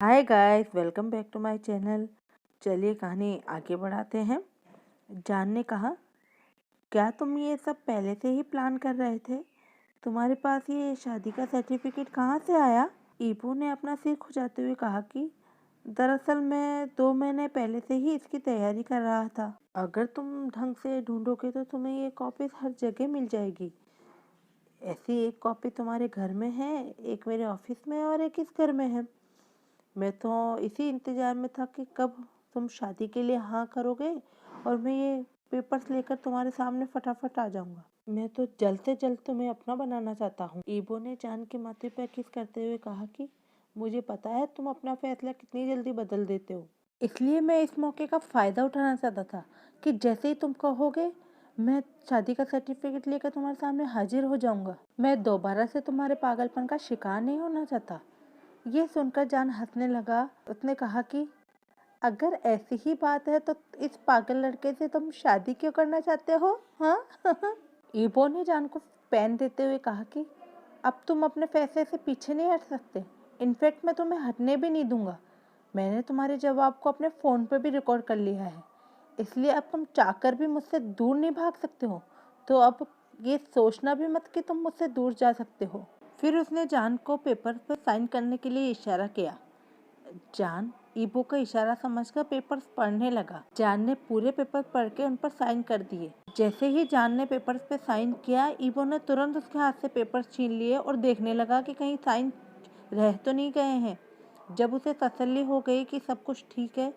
Hi guys, welcome back to my channel. चलिए कहानी आगे बढ़ाते हैं। जान ने कहा, क्या तुम ये सब पहले से ही प्लान कर रहे थे? तुम्हारे पास ये शादी का सर्टिफिकेट कहाँ से आया? ईपू ने अपना सिर खुजाते हुए कहा कि दरअसल मैं 2 महीने पहले से ही इसकी तैयारी कर रहा था। अगर तुम ढंग से ढूंढोगे तो तुम्हें ये कॉपी हर जगह मिल जाएगी। ऐसी एक कॉपी तुम्हारे घर में है, एक मेरे ऑफिस में और एक इस घर में है। मैं तो इसी इंतज़ार में था कि कब तुम शादी के लिए हाँ करोगे और मैं ये पेपर्स लेकर तुम्हारे सामने फटाफट आ जाऊंगा। मैं तो जल्द से जल्द तुम्हें अपना बनाना चाहता हूँ। ईबो ने जान के माथे पर किस करते हुए कहा कि मुझे पता है तुम अपना फैसला कितनी जल्दी बदल देते हो, इसलिए मैं इस मौके का फ़ायदा उठाना चाहता था कि जैसे ही तुम कहोगे मैं शादी का सर्टिफिकेट लेकर तुम्हारे सामने हाजिर हो जाऊंगा। मैं दोबारा से तुम्हारे पागलपन का शिकार नहीं होना चाहता। ये सुनकर जान हंसने लगा। उसने कहा कि अगर ऐसी ही बात है तो इस पागल लड़के से तुम शादी क्यों करना चाहते हो? हाँ ईबो ने जान को पेन देते हुए कहा कि अब तुम अपने फैसले से पीछे नहीं हट सकते। इनफैक्ट मैं तुम्हें हटने भी नहीं दूंगा। मैंने तुम्हारे जवाब को अपने फ़ोन पर भी रिकॉर्ड कर लिया है, इसलिए अब तुम चाहकर भी मुझसे दूर नहीं भाग सकते हो। तो अब ये सोचना भी मत कि तुम मुझसे दूर जा सकते हो। फिर उसने जान को पेपर पर साइन करने के लिए इशारा किया। जान ईबो का इशारा समझकर पेपर्स पढ़ने लगा। जान ने पूरे पेपर पढ़ के उन पर साइन कर दिए। जैसे ही जान ने पेपर्स पे साइन किया, ईबो ने तुरंत उसके हाथ से पेपर्स छीन लिए और देखने लगा कि कहीं साइन रह तो नहीं गए हैं। जब उसे तसल्ली हो गई कि सब कुछ ठीक है,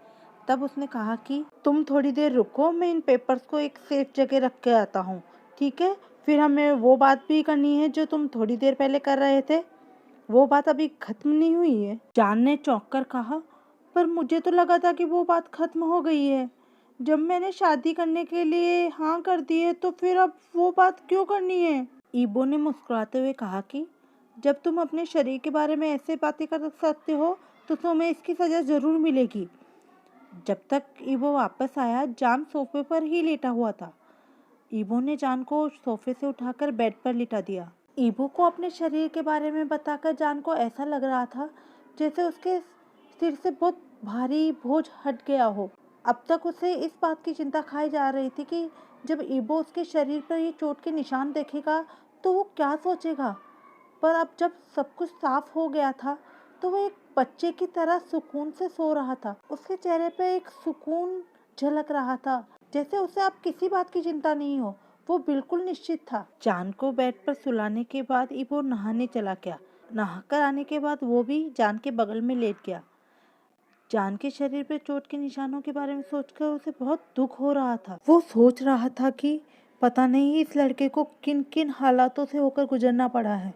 तब उसने कहा कि तुम थोड़ी देर रुको, मैं इन पेपर्स को एक सेफ जगह रख के आता हूँ, ठीक है? फिर हमें वो बात भी करनी है जो तुम थोड़ी देर पहले कर रहे थे। वो बात अभी खत्म नहीं हुई है। जान ने चौंक कर कहा, पर मुझे तो लगा था कि वो बात खत्म हो गई है। जब मैंने शादी करने के लिए हाँ कर दी है तो फिर अब वो बात क्यों करनी है? ईबो ने मुस्कुराते हुए कहा कि जब तुम अपने शरीर के बारे में ऐसे बातें कर सकते हो तो तुम्हें इसकी सजा जरूर मिलेगी। जब तक ईबो वापस आया, जान सोफे पर ही लेटा हुआ था। ईबो ने जान को सोफे से उठाकर बेड पर लिटा दिया। ईबो को अपने शरीर के बारे में बताकर जान को ऐसा लग रहा था जैसे उसके सिर से बहुत भारी बोझ हट गया हो। अब तक उसे इस बात की चिंता खाई जा रही थी कि जब ईबो उसके शरीर पर ये चोट के निशान देखेगा तो वो क्या सोचेगा। पर अब जब सब कुछ साफ हो गया था तो वो एक बच्चे की तरह सुकून से सो रहा था। उसके चेहरे पे एक सुकून झलक रहा था, जैसे उसे अब किसी बात की चिंता नहीं हो। वो बिल्कुल निश्चित था। जान को बेड पर सुलाने के बाद इबो नहाने चला गया। नहाकर आने के बाद वो भी जान के बगल में लेट गया। जान के शरीर पर चोट के निशानों के बारे में सोचकर उसे बहुत दुख हो रहा था। वो सोच रहा था कि पता नहीं इस लड़के को किन किन हालातों से होकर गुजरना पड़ा है।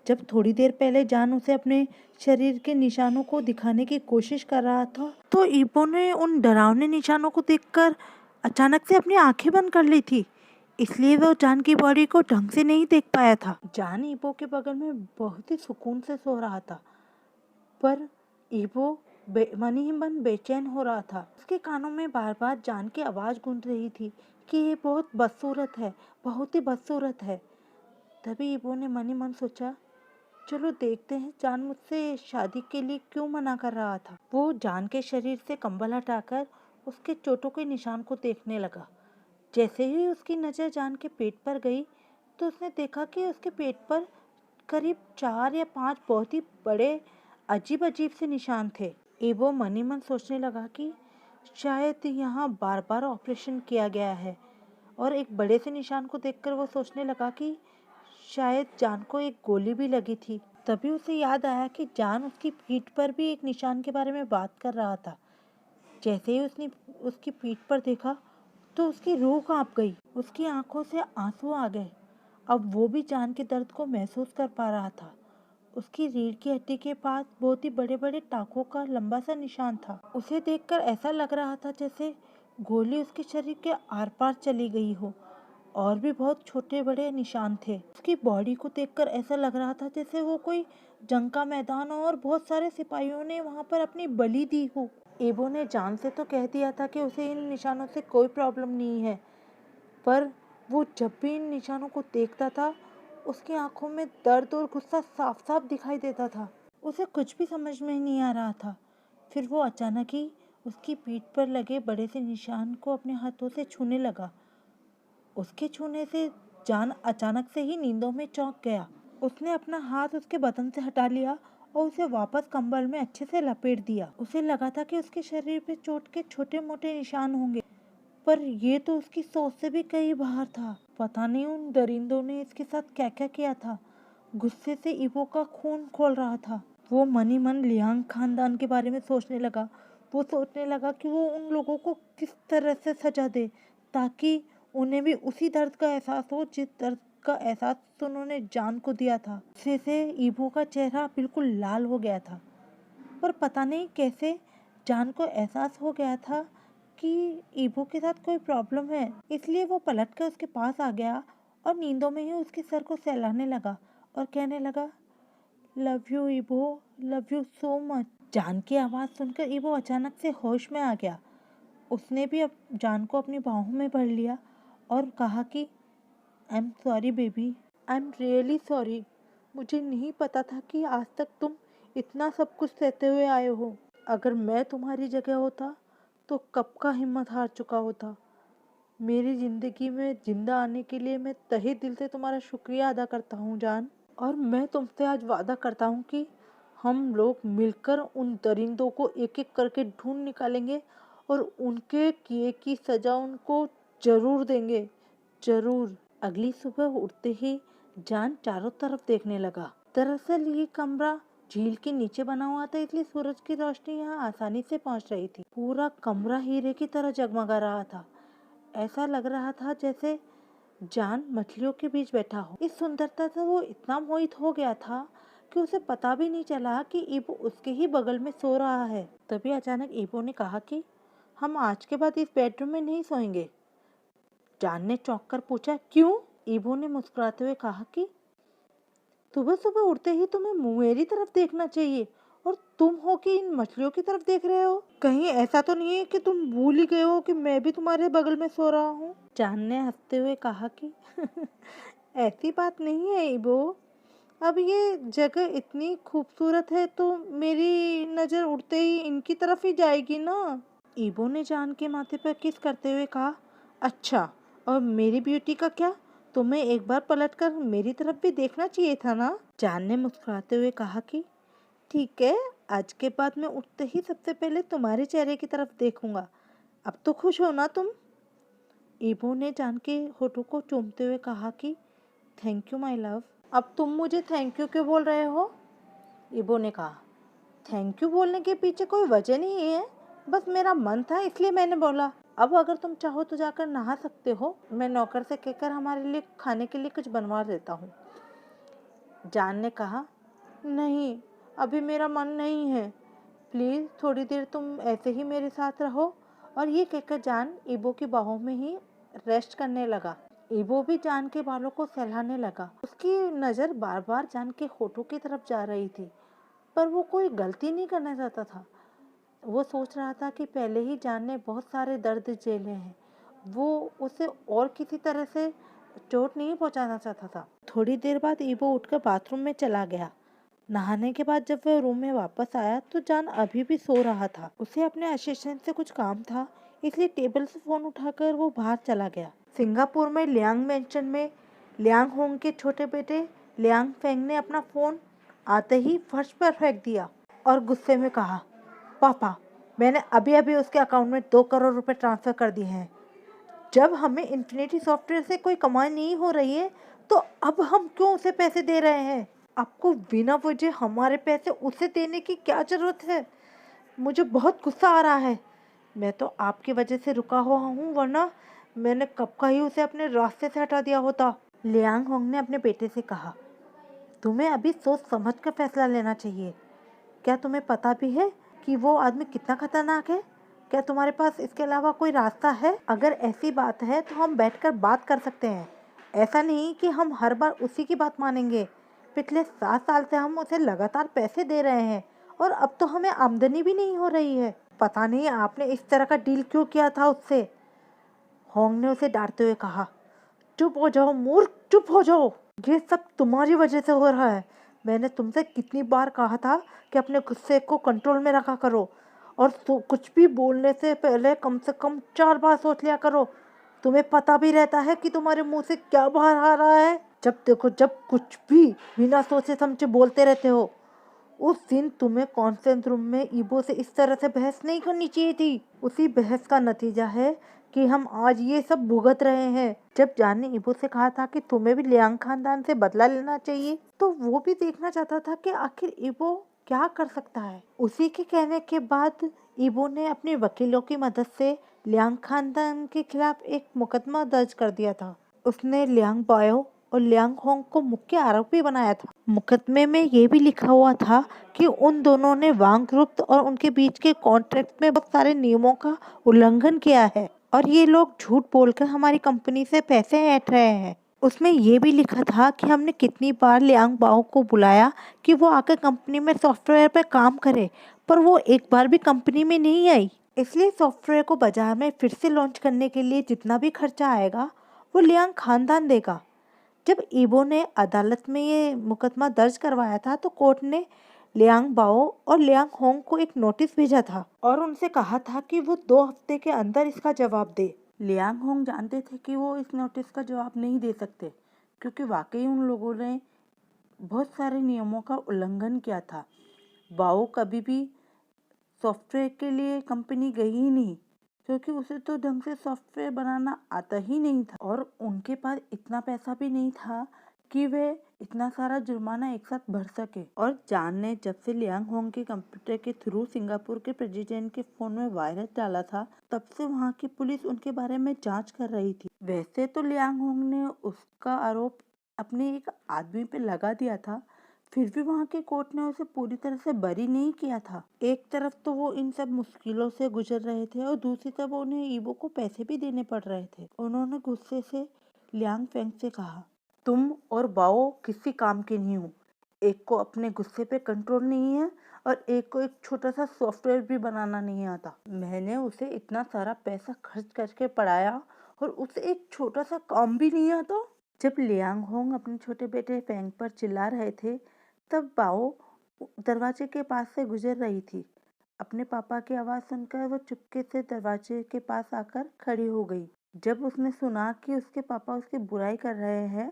जब थोड़ी देर पहले जान उसे अपने शरीर के निशानों को दिखाने की कोशिश कर रहा था तो ईबो ने उन डरावने निशानों को देखकर अचानक से अपनी आंखें बंद कर ली थी, इसलिए वो जान की बॉडी को ढंग से नहीं देख पाया था। जान ईबो के बगल में बहुत ही सुकून से सो रहा था, पर ईबो मन ही मन बेचैन हो रहा था। उसके कानों में बार बार जान की आवाज़ गूंज रही थी कि ये बहुत बदसूरत है, बहुत ही बदसूरत है। तभी ईबो ने मन ही मन सोचा, चलो देखते हैं जान मुझसे शादी के लिए क्यों मना कर रहा था। वो जान के शरीर से कंबल हटाकर उसके चोटों के निशान को देखने लगा। जैसे ही उसकी नज़र जान के पेट पर गई तो उसने देखा कि उसके पेट पर करीब 4 या 5 बहुत ही बड़े अजीब अजीब से निशान थे। एबो मन ही मन सोचने लगा कि शायद यहाँ बार बार ऑपरेशन किया गया है, और एक बड़े से निशान को देखकर वो सोचने लगा कि शायद जान को एक गोली भी लगी थी। तभी उसे याद आया कि जान उसकी पीठ पर भी एक निशान के बारे में बात कर रहा था। जैसे ही उसने उसकी पीठ पर देखा तो उसकी रूह कांप गई। उसकी आंखों से आंसू आ गए। अब वो भी जान के दर्द को महसूस कर पा रहा था। उसकी रीढ़ की हड्डी के पास बहुत ही बड़े बड़े टाँकों का लंबा सा निशान था। उसे देखकर ऐसा लग रहा था जैसे गोली उसके शरीर के आर पार चली गई हो। और भी बहुत छोटे बड़े निशान थे। उसकी बॉडी को देखकर ऐसा लग रहा था जैसे वो कोई जंग का मैदान हो और बहुत सारे सिपाहियों ने वहां पर अपनी बलि दी हो। एबो ने जान से तो कह दिया था कि उसे इन निशानों से कोई प्रॉब्लम नहीं है, पर वो जब भी इन निशानों को देखता था उसकी आंखों में दर्द और गुस्सा साफ साफ दिखाई देता था। उसे कुछ भी समझ में नहीं आ रहा था। फिर वो अचानक ही उसकी पीठ पर लगे बड़े से निशान को अपने हाथों से छूने लगा। उसके छूने से जान अचानक से ही नींदों में चौंक गया। उसने अपना हाथ उसके बदन से हटा लिया और उसे वापस कंबल में अच्छे से लपेट दिया। उसे लगा था कि उसके शरीर पे चोट के छोटे मोटे निशान होंगे, पर ये तो उसकी सोच से भी कहीं बाहर था। पता नहीं उन दरिंदों ने इसके साथ क्या क्या किया था। गुस्से से इवो का खून खोल रहा था। वो मन ही मन लियांग खानदान के बारे में सोचने लगा। वो सोचने लगा कि वो उन लोगों को किस तरह से सजा दे ताकि उन्हें भी उसी दर्द का एहसास हो जिस दर्द का एहसास उन्होंने जान को दिया था। गुस्से से इवो का चेहरा बिल्कुल लाल हो गया था, पर पता नहीं कैसे जान को एहसास हो गया था कि इवो के साथ कोई प्रॉब्लम है। इसलिए वो पलट कर उसके पास आ गया और नींदों में ही उसके सर को सहलाने लगा और कहने लगा, love you Ivo, love you so much. जान की आवाज़ सुनकर इवो अचानक से होश में आ गया। उसने भी अब जान को अपनी बाहों में भर लिया और कहा कि I am sorry baby, I am really sorry. मुझे नहीं पता था कि आज तक तुम इतना सब कुछ सहते हुए आए हो। अगर मैं तुम्हारी जगह होता तो कब का हिम्मत हार चुका होता। मेरी ज़िंदगी में जिंदा आने के लिए मैं तहे दिल से तुम्हारा शुक्रिया अदा करता हूँ जान। और मैं तुमसे आज वादा करता हूँ कि हम लोग मिलकर उन दरिंदों को एक एक करके ढूंढ निकालेंगे और उनके किए की सजा उनको जरूर देंगे, जरूर। अगली सुबह उठते ही जान चारों तरफ देखने लगा। दरअसल ये कमरा झील के नीचे बना हुआ था, इसलिए सूरज की रोशनी यहाँ आसानी से पहुँच रही थी। पूरा कमरा हीरे की तरह जगमगा रहा था। ऐसा लग रहा था जैसे जान मछलियों के बीच बैठा हो। इस सुंदरता से वो इतना मोहित हो गया था कि उसे पता भी नहीं चला कि इबो उसके ही बगल में सो रहा है। तभी अचानक इबो ने कहा कि हम आज के बाद इस बेडरूम में नहीं सोएंगे। जान ने चौंक कर पूछा, क्यों? इबो ने मुस्कुराते हुए कहा कि सुबह सुबह उठते ही तुम्हें मेरी तरफ देखना चाहिए और तुम हो कि इन मछलियों की तरफ देख रहे हो। कहीं ऐसा तो नहीं है कि तुम भूल ही गए हो कि मैं भी तुम्हारे बगल में सो रहा हूँ? जान ने हंसते हुए कहा कि ऐसी बात नहीं है इबो। अब ये जगह इतनी खूबसूरत है तो मेरी नज़र उड़ते ही इनकी तरफ ही जाएगी ना। इबो ने जान के माथे पर किस करते हुए कहा, अच्छा, और मेरी ब्यूटी का क्या? तुम्हें एक बार पलटकर मेरी तरफ भी देखना चाहिए था ना। जान ने मुस्कुराते हुए कहा कि ठीक है, आज के बाद मैं उठते ही सबसे पहले तुम्हारे चेहरे की तरफ देखूंगा। अब तो खुश हो ना तुम? इबो ने जान के होठों को चूमते हुए कहा कि थैंक यू माय लव। अब तुम मुझे थैंक यू क्यों बोल रहे हो? इबो ने कहा, थैंक यू बोलने के पीछे कोई वजह नहीं है, बस मेरा मन था इसलिए मैंने बोला। अब अगर तुम चाहो तो जाकर नहा सकते हो। मैं नौकर से कहकर हमारे लिए खाने के लिए कुछ बनवा देता हूँ। जान ने कहा, नहीं, अभी मेरा मन नहीं है, प्लीज़ थोड़ी देर तुम ऐसे ही मेरे साथ रहो। और ये कहकर जान इबो की बाहों में ही रेस्ट करने लगा। इबो भी जान के बालों को सहलाने लगा। उसकी नज़र बार बार जान के होठों की तरफ जा रही थी, पर वो कोई गलती नहीं करना चाहता था। वो सोच रहा था कि पहले ही जान ने बहुत सारे दर्द झेले हैं, वो उसे और किसी तरह से चोट नहीं पहुंचाना चाहता था। थोड़ी देर बाद इबो उठकर बाथरूम में चला गया। नहाने के बाद जब वह रूम में वापस आया तो जान अभी भी सो रहा था। उसे अपने असिस्टेंट से कुछ काम था, इसलिए टेबल से फोन उठाकर वो बाहर चला गया। सिंगापुर में लियांग मेंशन में लियांग होंग के छोटे बेटे लियांग फेंग ने अपना फोन आते ही फर्श पर फेंक दिया और गुस्से में कहा, पापा, मैंने अभी अभी उसके अकाउंट में 2 करोड़ रुपए ट्रांसफर कर दिए हैं। जब हमें इन्फिनिटी सॉफ्टवेयर से कोई कमाई नहीं हो रही है तो अब हम क्यों उसे पैसे दे रहे हैं? आपको बिना वजह हमारे पैसे उसे देने की क्या जरूरत है? मुझे बहुत गुस्सा आ रहा है। मैं तो आपकी वजह से रुका हुआ हूँ, वरना मैंने कब का ही उसे अपने रास्ते से हटा दिया होता। लियांग होंग ने अपने बेटे से कहा, तुम्हें अभी सोच समझ कर फैसला लेना चाहिए। क्या तुम्हें पता भी है कि वो आदमी कितना खतरनाक है? क्या तुम्हारे पास इसके अलावा कोई रास्ता है? अगर ऐसी बात है तो हम बैठकर बात कर सकते हैं। ऐसा नहीं कि हम हर बार उसी की बात मानेंगे। पिछले 7 साल से हम उसे लगातार पैसे दे रहे हैं और अब तो हमें आमदनी भी नहीं हो रही है। पता नहीं आपने इस तरह का डील क्यों किया था उससे। होंग ने उसे डांटते हुए कहा, चुप हो जाओ मूर्ख, चुप हो जाओ। ये सब तुम्हारी वजह से हो रहा है। मैंने तुमसे कितनी बार कहा था कि अपने गुस्से को कंट्रोल में रखा करो और कुछ भी बोलने से पहले कम से कम 4 बार सोच लिया करो। तुम्हें पता भी रहता है कि तुम्हारे मुंह से क्या बाहर आ रहा है। जब देखो जब कुछ भी बिना सोचे समझे बोलते रहते हो। उस दिन तुम्हें कॉन्फ्रेंस रूम में ईबो से इस तरह से बहस नहीं करनी चाहिए थी। उसी बहस का नतीजा है कि हम आज ये सब भुगत रहे हैं। जब जान ने ईबो से कहा था कि तुम्हें भी लियांग खानदान से बदला लेना चाहिए, तो वो भी देखना चाहता था कि आखिर ईबो क्या कर सकता है। उसी के कहने के बाद ईबो ने अपने वकीलों की मदद से लियांग खानदान के खिलाफ एक मुकदमा दर्ज कर दिया था। उसने लियांग बायो और लियांग होंग को मुख्य आरोपी बनाया था। मुकदमे में ये भी लिखा हुआ था कि उन दोनों ने वांग ग्रुप और उनके बीच के कॉन्ट्रैक्ट में बहुत सारे नियमों का उल्लंघन किया है और ये लोग झूठ बोलकर हमारी कंपनी से पैसे ऐंठ रहे हैं। उसमें ये भी लिखा था कि हमने कितनी बार लियांग बाओ को बुलाया कि वो आकर कंपनी में सॉफ्टवेयर पर काम करे, पर वो एक बार भी कंपनी में नहीं आई। इसलिए सॉफ्टवेयर को बाजार में फिर से लॉन्च करने के लिए जितना भी खर्चा आएगा वो लियांग खानदान देगा। जब ईबो ने अदालत में ये मुकदमा दर्ज करवाया था तो कोर्ट ने लियांग बाओ और लियांग होंग को एक नोटिस भेजा था और उनसे कहा था कि वो 2 हफ्ते के अंदर इसका जवाब दे। लियांग होंग जानते थे कि वो इस नोटिस का जवाब नहीं दे सकते, क्योंकि वाकई उन लोगों ने बहुत सारे नियमों का उल्लंघन किया था। बाओ कभी भी सॉफ्टवेयर के लिए कंपनी गई ही नहीं, क्योंकि उसे तो ढंग से सॉफ्टवेयर बनाना आता ही नहीं था और उनके पास इतना पैसा भी नहीं था कि वे इतना सारा जुर्माना एक साथ भर सके। और जान ने जब से लियांग होंग के कंप्यूटर के थ्रू सिंगापुर के प्रेसिडेंट के फोन में वायरस डाला था, तब से वहाँ की पुलिस उनके बारे में जांच कर रही थी। वैसे तो लियांग होंग ने उसका आरोप अपने एक आदमी पे लगा दिया था, फिर भी वहाँ के कोर्ट ने उसे पूरी तरह से बरी नहीं किया था। एक तरफ तो वो इन सब मुश्किलों से गुजर रहे थे और दूसरी तरफ उन्हें ईबो को पैसे भी देने पड़ रहे थे। उन्होंने गुस्से से लियांग फेंग से कहा, तुम और बाओ किसी काम के नहीं हो। एक को अपने गुस्से पे कंट्रोल नहीं है और एक को एक छोटा सा सॉफ्टवेयर भी बनाना नहीं आता। मैंने उसे इतना सारा पैसा खर्च करके पढ़ाया और उसे एक छोटा सा काम भी नहीं आता। जब लियांग होंग अपने छोटे बेटे फेंग पर चिल्ला रहे थे, तब बाओ दरवाजे के पास से गुजर रही थी। अपने पापा की आवाज़ सुनकर वो चुपके से दरवाजे के पास आकर खड़ी हो गई। जब उसने सुना कि उसके पापा उसकी बुराई कर रहे हैं,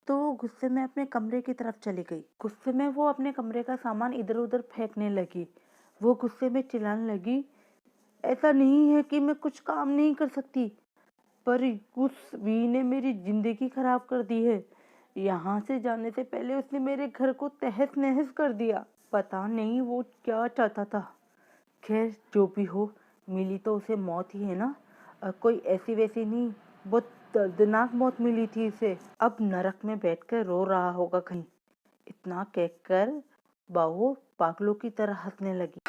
तो वो गुस्से में अपने कमरे की तरफ चली गई। गुस्से में वो अपने कमरे का सामान इधर उधर फेंकने लगी। वो गुस्से में चिल्लाने लगी, ऐसा नहीं है कि मैं कुछ काम नहीं कर सकती, पर उस वी ने मेरी जिंदगी खराब कर दी है। यहाँ से जाने से पहले उसने मेरे घर को तहस नहस कर दिया। पता नहीं वो क्या चाहता था। खैर जो भी हो, मिली तो उसे मौत ही है ना, कोई ऐसी वैसी नहीं, बहुत दर्दनाक मौत मिली थी उसे। अब नरक में बैठकर रो रहा होगा कहीं। इतना कहकर बाहो पागलों की तरह हंसने लगी।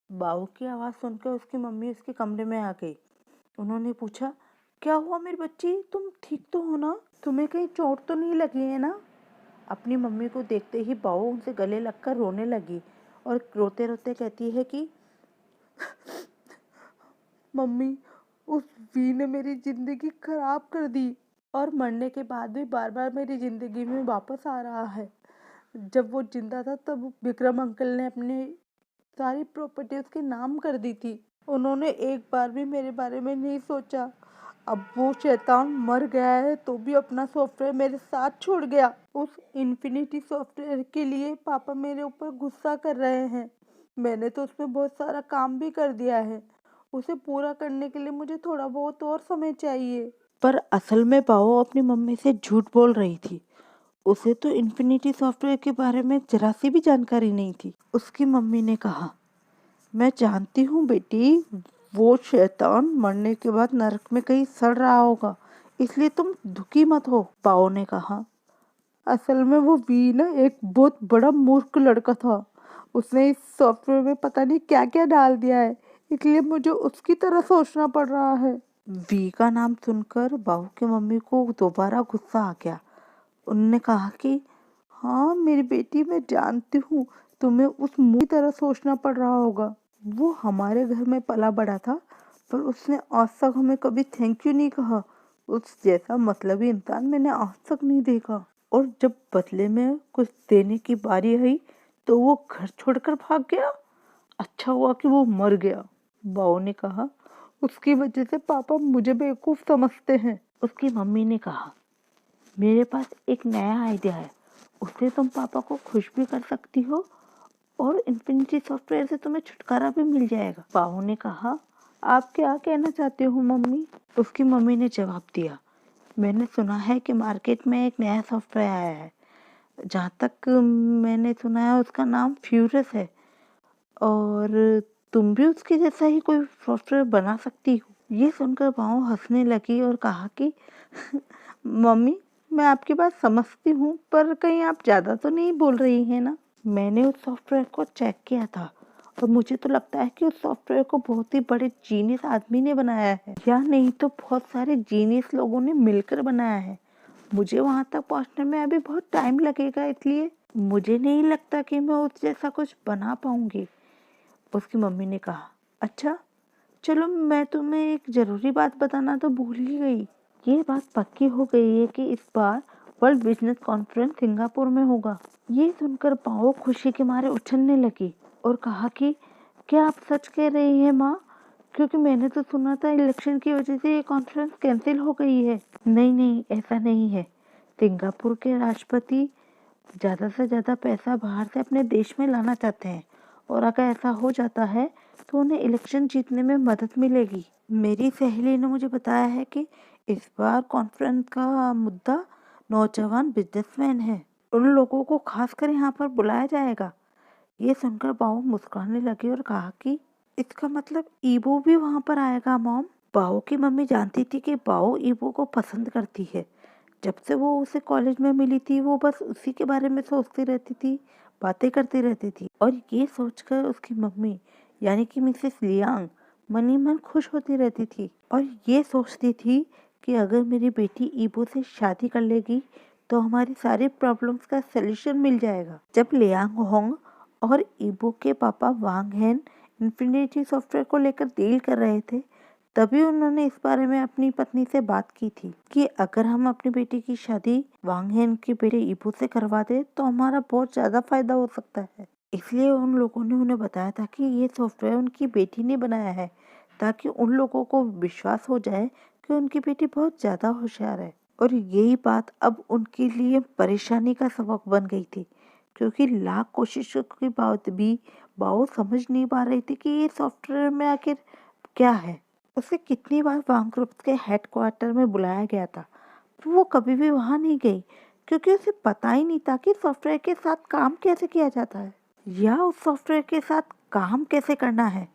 बाहू की आवाज़ सुनकर उसकी मम्मी उसके कमरे में आ गई। उन्होंने पूछा, क्या हुआ मेरी बच्ची, तुम ठीक तो हो ना? तुम्हें कहीं चोट तो नहीं लगी है ना? अपनी मम्मी को देखते ही बाहू उनसे गले लगकर रोने लगी और रोते रोते कहती है कि मम्मी, उस वी ने मेरी जिंदगी खराब कर दी और मरने के बाद भी बार बार मेरी जिंदगी में वापस आ रहा है। जब वो जिंदा था तब विक्रम अंकल ने अपने सारी प्रॉपर्टी उसके नाम कर दी थी। उन्होंने एक बार भी मेरे बारे में नहीं सोचा। अब वो शैतान मर गया है तो भी अपना सॉफ्टवेयर मेरे साथ छोड़ गया। उस इन्फिनिटी सॉफ्टवेयर के लिए पापा मेरे ऊपर गुस्सा कर रहे हैं। मैंने तो उसमें बहुत सारा काम भी कर दिया है। उसे पूरा करने के लिए मुझे थोड़ा बहुत और समय चाहिए। पर असल में बाओ अपनी मम्मी से झूठ बोल रही थी। उसे तो इन्फिनिटी सॉफ्टवेयर के बारे में जरा सी भी जानकारी नहीं थी। उसकी मम्मी ने कहा, मैं जानती हूँ बेटी, वो शैतान मरने के बाद नरक में कहीं सड़ रहा होगा, इसलिए तुम दुखी मत हो। बाओ ने कहा, असल में वो वी ना एक बहुत बड़ा मूर्ख लड़का था। उसने इस सॉफ्टवेयर में पता नहीं क्या क्या डाल दिया है, इसलिए मुझे उसकी तरह सोचना पड़ रहा है। वी का नाम सुनकर बाहू की मम्मी को दोबारा गुस्सा आ गया। उन्होंने कहा कि हाँ मेरी बेटी, मैं जानती हूँ तुम्हें उस मुंह की तरह सोचना पड़ रहा होगा। वो हमारे घर में पला बड़ा था, पर उसने आज तक हमें कभी थैंक यू नहीं कहा। उस जैसा मतलबी इंसान मैंने आज तक नहीं देखा। और जब बदले में कुछ देने की बारी आई तो वो घर छोड़कर भाग गया। अच्छा हुआ कि वो मर गया। बाऊ ने कहा, उसकी वजह से पापा मुझे बेवकूफ समझते हैं। उसकी मम्मी ने कहा, मेरे पास एक नया आइडिया है, उससे तुम पापा को खुश भी कर सकती हो और इन्फिनिटी सॉफ्टवेयर से तुम्हें छुटकारा भी मिल जाएगा। बाऊ ने कहा, आप क्या कहना चाहते हो मम्मी? उसकी मम्मी ने जवाब दिया, मैंने सुना है कि मार्केट में एक नया सॉफ्टवेयर आया है। जहाँ तक मैंने सुना है उसका नाम फ्यूरस है और तुम भी उसके जैसा ही कोई सॉफ्टवेयर बना सकती हो। ये सुनकर बाऊ हंसने लगी और कहा कि मम्मी, मैं आपकी बात समझती हूँ, पर कहीं आप ज़्यादा तो नहीं बोल रही हैं ना? मैंने उस सॉफ्टवेयर को चेक किया था और मुझे तो लगता है कि उस सॉफ्टवेयर को बहुत ही बड़े जीनियस आदमी ने बनाया है, या नहीं तो बहुत सारे जीनियस लोगों ने मिलकर बनाया है। मुझे वहां तक पहुंचने में अभी बहुत टाइम लगेगा, इसलिए मुझे नहीं लगता कि मैं उस जैसा कुछ बना पाऊंगी। उसकी मम्मी ने कहा, अच्छा चलो, मैं तुम्हें एक जरूरी बात बताना तो भूल ही गई। ये बात पक्की हो गई है कि इस बार वर्ल्ड बिजनेस कॉन्फ्रेंस सिंगापुर में होगा। ये सुनकर पाओ खुशी के मारे उछलने लगी और कहा कि क्या आप सच कह रही हैं माँ? क्योंकि मैंने तो सुना था इलेक्शन की वजह से ये कॉन्फ्रेंस कैंसिल हो गई है। नहीं नहीं, ऐसा नहीं है। सिंगापुर के राष्ट्रपति ज़्यादा से ज़्यादा पैसा बाहर से अपने देश में लाना चाहते हैं और अगर ऐसा हो जाता है तो उन्हें इलेक्शन जीतने में मदद मिलेगी। मेरी सहेली ने मुझे बताया है कि इस बार कॉन्फ्रेंस का मुद्दा नौजवान बिजनेसमैन है। उन लोगों को खासकर यहाँ पर बुलाया जाएगा। ये सुनकर बाऊ मुस्कुराने लगी और कहा कि इसका मतलब ईबो भी वहाँ पर आएगा मॉम? बाऊ की मम्मी जानती थी कि बाऊ ईबो को पसंद करती है। जब से वो उसे कॉलेज में मिली थी वो बस उसी के बारे में सोचती रहती थी, बातें करती रहती थी। और ये सोचकर उसकी मम्मी यानी कि मिसेस लियांग मन ही मन खुश होती रहती थी और ये सोचती थी कि अगर मेरी बेटी ईबो से शादी कर लेगी तो हमारी सारी प्रॉब्लम्स का सलूशन मिल जाएगा। जब लियांग होंग और ईबो के पापा वांग हेन इन्फिनिटी सॉफ्टवेयर को लेकर डील कर रहे थे, तभी उन्होंने इस बारे में अपनी पत्नी से बात की थी कि अगर हम अपनी बेटी की शादी वांग हेन के बेटे ईबो से करवा दे तो हमारा बहुत ज्यादा फायदा हो सकता है। इसलिए उन लोगों ने उन्हें बताया था कि ये सॉफ्टवेयर उनकी बेटी ने बनाया है, ताकि उन लोगों को विश्वास हो जाए कि उनकी बेटी बहुत ज्यादा होशियार है। और यही बात अब उनके लिए परेशानी का सबक बन गई थी, क्योंकि लाख कोशिशों के बाद भी बाओ समझ नहीं पा रही थी कि ये सॉफ्टवेयर में आखिर क्या है। उसे कितनी बार वांग ग्रुप के हेडक्वार्टर में बुलाया गया था, पर वो कभी भी वहां नहीं गई, क्योंकि उसे पता ही नहीं था कि सॉफ्टवेयर के साथ काम कैसे किया जाता है या उस सॉफ्टवेयर के साथ काम कैसे करना है।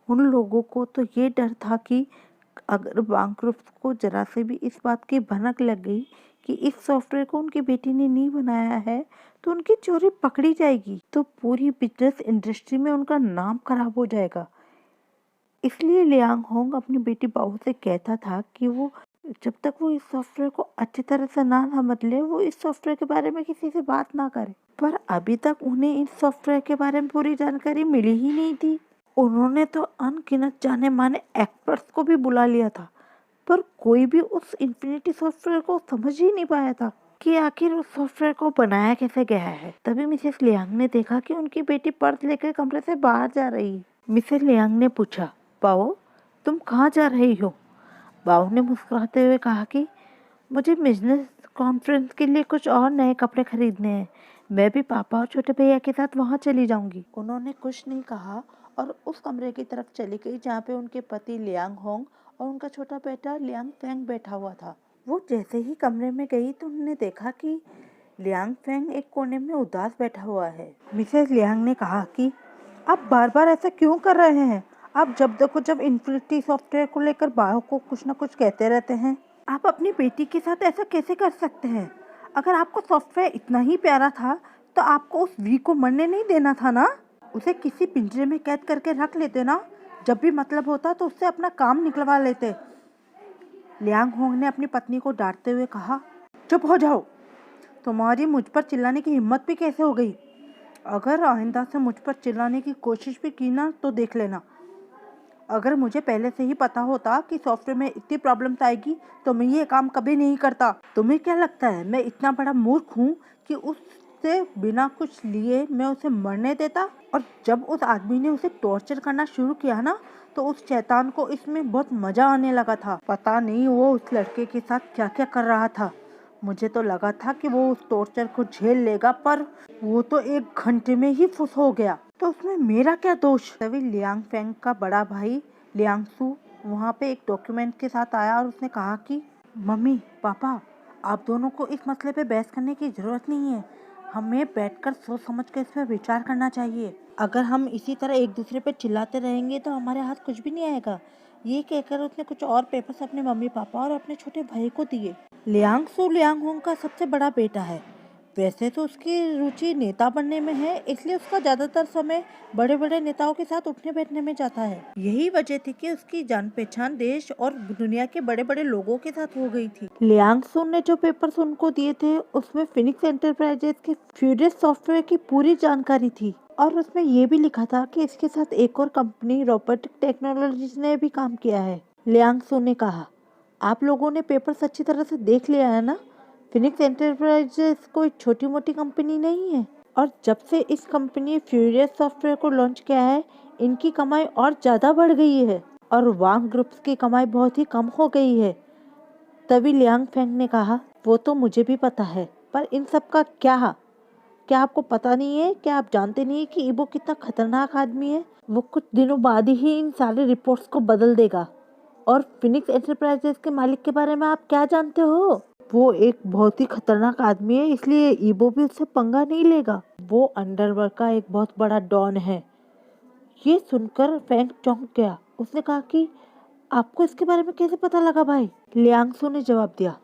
उन लोगों को तो ये डर था कि अगर वांग ग्रुप को जरा से भी इस बात की भनक लग गई कि इस सॉफ्टवेयर को उनकी बेटी ने नहीं बनाया है तो उनकी चोरी पकड़ी जाएगी, तो पूरी बिजनेस इंडस्ट्री में उनका नाम खराब हो जाएगा। इसलिए लियांग होंग अपनी बेटी बाऊ से कहता था कि वो जब तक वो इस सॉफ्टवेयर को अच्छी तरह से ना समझ ले वो इस सॉफ्टवेयर के बारे में किसी से बात ना करे। पर अभी तक उन्हें इस सॉफ्टवेयर के बारे में पूरी जानकारी मिली ही नहीं थी। उन्होंने तो अनगिनत जाने माने एक्सपर्ट्स को भी बुला लिया था, पर कोई भी उस इन्फिनिटी सॉफ्टवेयर को समझ ही नहीं पाया था कि आखिर उस सॉफ्टवेयर को बनाया कैसे गया है। तभी मिसेस लियांग ने देखा कि उनकी बेटी पर्स लेकर कमरे से बाहर जा रही है। मिसेस लियांग ने पूछा, बाओ, तुम कहाँ जा रही हो? बाओ ने मुस्कुराते हुए कहा कि मुझे बिजनेस कॉन्फ्रेंस के लिए कुछ और नए कपड़े खरीदने हैं। मैं भी पापा और छोटे भैया के साथ वहाँ चली जाऊंगी। उन्होंने कुछ नहीं कहा और उस कमरे की तरफ चली गई जहाँ पे उनके पति लियांग होंग और उनका छोटा बेटा लियांग फेंग बैठा हुआ था। वो जैसे ही कमरे में गई तो उन्होंने देखा कि लियांग फेंग एक कोने में उदास बैठा हुआ है। मिसेस लियांग ने कहा कि आप बार बार ऐसा क्यों कर रहे हैं? आप जब देखो जब इन्फिनिटी सॉफ्टवेयर को लेकर बायों को कुछ न कुछ कहते रहते हैं। आप अपनी बेटी के साथ ऐसा कैसे कर सकते हैं? अगर आपको सॉफ्टवेयर इतना ही प्यारा था तो आपको उस वी को मरने नहीं देना था ना? उसे किसी पिंजरे में कैद करके रख लेते ना। जब भी मतलब होता तो उससे अपना काम निकलवा लेते। लियांग होंग ने अपनी पत्नी को डांटते हुए कहा, चुप हो जाओ। तुम्हारी मुझ पर चिल्लाने की हिम्मत भी कैसे हो गई? अगर आइंदा से मुझ पर चिल्लाने की कोशिश भी की ना तो देख लेना, अगर मुझे पहले से ही पता होता कि सॉफ्टवेयर में इतनी प्रॉब्लम्स आएगी तो मैं ये काम कभी नहीं करता। तुम्हें क्या लगता है मैं इतना बड़ा मूर्ख हूँ कि उससे बिना कुछ लिए मैं उसे मरने देता? और जब उस आदमी ने उसे टॉर्चर करना शुरू किया ना, तो उस शैतान को इसमें बहुत मजा आने लगा था। पता नहीं वो उस लड़के के साथ क्या क्या कर रहा था। मुझे तो लगा था कि वो उस टॉर्चर को झेल लेगा, पर वो तो 1 घंटे में ही फुस हो गया। तो उसमें मेरा क्या दोष? तभी लियांग फेंग का बड़ा भाई लियांगसू वहाँ पे एक डॉक्यूमेंट के साथ आया और उसने कहा कि मम्मी पापा, आप दोनों को इस मसले पे बहस करने की जरूरत नहीं है। हमें बैठकर सोच समझ कर इस पर विचार करना चाहिए। अगर हम इसी तरह एक दूसरे पे चिल्लाते रहेंगे तो हमारे हाथ कुछ भी नहीं आएगा। ये कहकर उसने कुछ और पेपर्स अपने मम्मी पापा और अपने छोटे भाई को दिए। लियांगसू लियांगहोंग का सबसे बड़ा बेटा है। वैसे तो उसकी रुचि नेता बनने में है, इसलिए उसका ज्यादातर समय बड़े बड़े नेताओं के साथ उठने बैठने में जाता है। यही वजह थी कि उसकी जान पहचान देश और दुनिया के बड़े बड़े लोगों के साथ हो गई थी। लियांगसू ने जो पेपर्स उनको दिए थे उसमें फिनिक्स एंटरप्राइजेस के फ्यूरियस सॉफ्टवेयर की पूरी जानकारी थी, और उसमें ये भी लिखा था कि इसके साथ एक और कंपनी रोबोटिक टेक्नोलॉजीज ने भी काम किया है। लियांगसू ने कहा, आप लोगों ने पेपर्स अच्छी तरह से देख लिया है ना? फिनिक्स एंटरप्राइजेस कोई छोटी मोटी कंपनी नहीं है, और जब से इस कंपनी फ्यूरियस सॉफ्टवेयर को लॉन्च किया है, इनकी कमाई और ज़्यादा बढ़ गई है और वांग ग्रुप्स की कमाई बहुत ही कम हो गई है। तभी लियांग फेंग ने कहा, वो तो मुझे भी पता है, पर इन सब का क्या आपको पता नहीं है? क्या आप जानते नहीं है कि ईबो कितना खतरनाक आदमी है? वो कुछ दिनों बाद ही इन सारे रिपोर्ट्स को बदल देगा। और फिनिक्स एंटरप्राइजेस के मालिक के बारे में आप क्या जानते हो? वो एक बहुत ही खतरनाक आदमी है, इसलिए ईबो भी उससे पंगा नहीं लेगा। वो अंडरवर्ल्ड का एक बहुत बड़ा डॉन है। ये सुनकर फैंग चौंक गया। उसने कहा कि आपको इसके बारे में कैसे पता लगा भाई? लियांगसू ने जवाब दिया,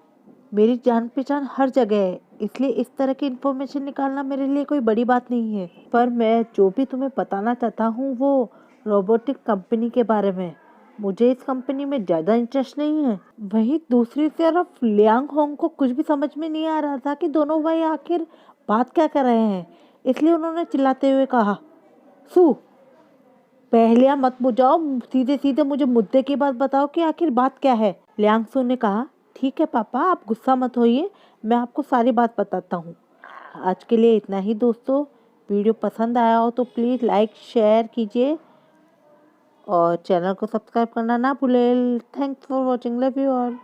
मेरी जान पहचान हर जगह है, इसलिए इस तरह की इन्फॉर्मेशन निकालना मेरे लिए कोई बड़ी बात नहीं है। पर मैं जो भी तुम्हें बताना चाहता हूँ वो रोबोटिक कंपनी के बारे में। मुझे इस कंपनी में ज़्यादा इंटरेस्ट नहीं है। वहीं दूसरी तरफ लियांग होंग को कुछ भी समझ में नहीं आ रहा था कि दोनों भाई आखिर बात क्या कर रहे हैं, इसलिए उन्होंने चिल्लाते हुए कहा, सू, पहेलियां मत बुझाओ, सीधे सीधे मुझे मुद्दे की बात बताओ कि आखिर बात क्या है। लियांगसू ने कहा, ठीक है पापा, आप गुस्सा मत होइए, मैं आपको सारी बात बताता हूँ। आज के लिए इतना ही दोस्तों। वीडियो पसंद आया हो तो प्लीज़ लाइक शेयर कीजिए और चैनल को सब्सक्राइब करना ना भूलें। Thanks for watching, love you all.